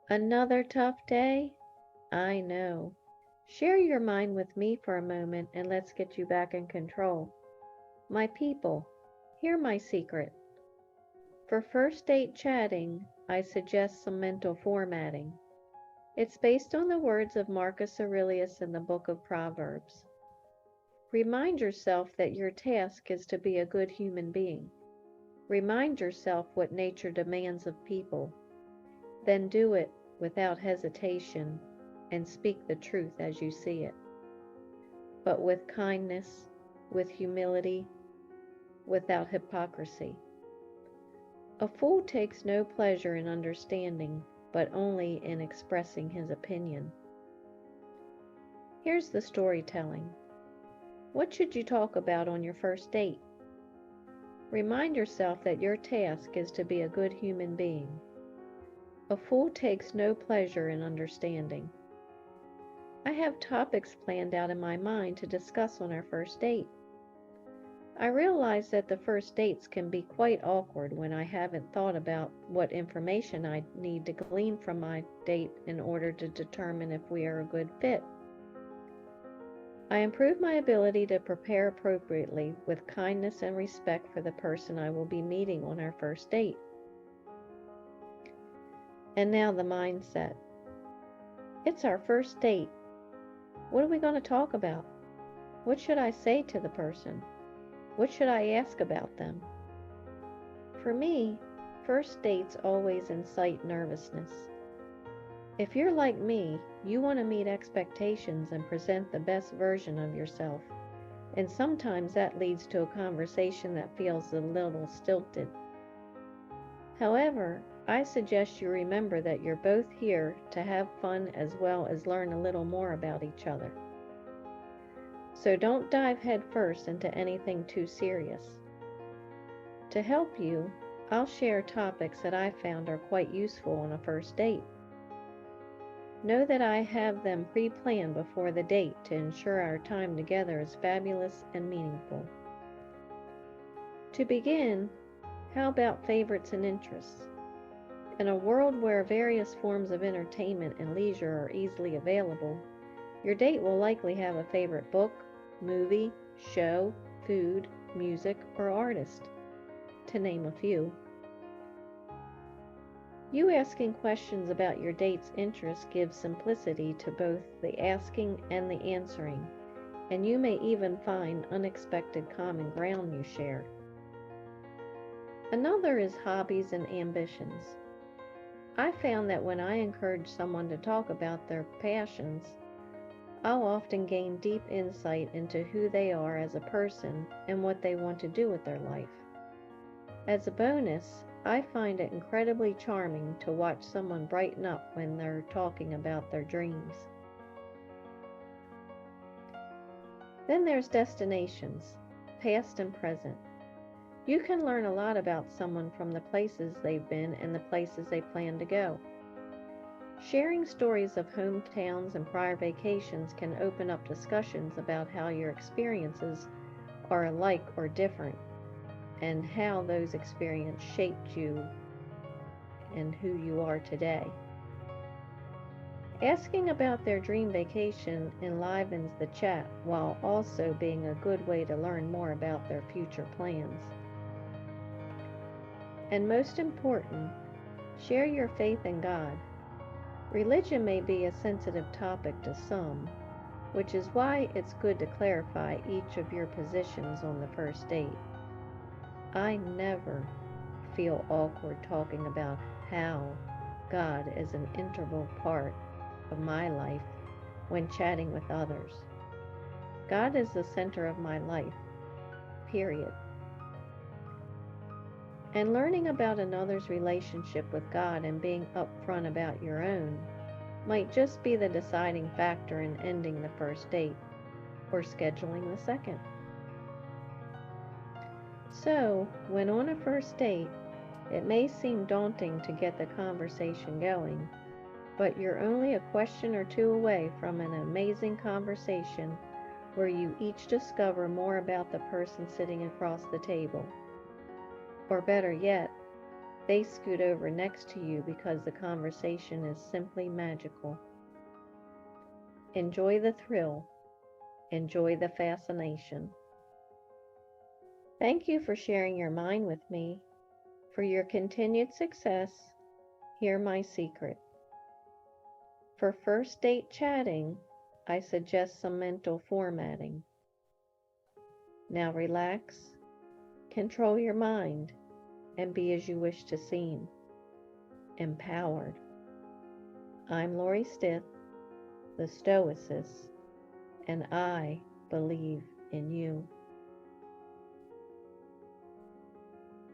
Another tough day? I know. Share your mind with me for a moment and let's get you back in control. My people, hear my secret. For first date chatting, I suggest some mental formatting. It's based on the words of Marcus Aurelius in the book of Proverbs. Remind yourself that your task is to be a good human being. Remind yourself what nature demands of people. Then do it without hesitation and speak the truth as you see it, but with kindness, with humility, without hypocrisy. A fool takes no pleasure in understanding, but only in expressing his opinion. Here's the storytelling. What should you talk about on your first date? Remind yourself that your task is to be a good human being. A fool takes no pleasure in understanding. I have topics planned out in my mind to discuss on our first date. I realize that the first dates can be quite awkward when I haven't thought about what information I need to glean from my date in order to determine if we are a good fit. I improve my ability to prepare appropriately with kindness and respect for the person I will be meeting on our first date. And now the mindset. It's our first date. What are we going to talk about? What should I say to the person? What should I ask about them? For me, first dates always incite nervousness. If you're like me, you want to meet expectations and present the best version of yourself, and sometimes that leads to a conversation that feels a little stilted. However, I suggest you remember that you're both here to have fun as well as learn a little more about each other. So don't dive headfirst into anything too serious. To help you, I'll share topics that I found are quite useful on a first date. Know that I have them pre-planned before the date to ensure our time together is fabulous and meaningful. To begin, how about favorites and interests? In a world where various forms of entertainment and leisure are easily available, your date will likely have a favorite book, movie, show, food, music, or artist, to name a few. You asking questions about your date's interests gives simplicity to both the asking and the answering, and you may even find unexpected common ground you share. Another is hobbies and ambitions. I found that when I encourage someone to talk about their passions, I'll often gain deep insight into who they are as a person and what they want to do with their life. As a bonus, I find it incredibly charming to watch someone brighten up when they're talking about their dreams. Then there's destinations, past and present. You can learn a lot about someone from the places they've been and the places they plan to go. Sharing stories of hometowns and prior vacations can open up discussions about how your experiences are alike or different, and how those experiences shaped you and who you are today. Asking about their dream vacation enlivens the chat while also being a good way to learn more about their future plans. And most important, share your faith in God. Religion may be a sensitive topic to some, which is why it's good to clarify each of your positions on the first date. I never feel awkward talking about how God is an integral part of my life when chatting with others. God is the center of my life, period. And learning about another's relationship with God and being upfront about your own might just be the deciding factor in ending the first date or scheduling the second. So, when on a first date, it may seem daunting to get the conversation going, but you're only a question or two away from an amazing conversation where you each discover more about the person sitting across the table. Or better yet, They scoot over next to you because the conversation is simply magical. Enjoy the thrill. Enjoy the fascination. Thank you for sharing your mind with me. For your continued success, hear my secret. For first date chatting, I suggest some mental formatting. Now relax, control your mind, and be as you wish to seem. Empowered. I'm Lori Stith, the Stoicess, and I believe in you.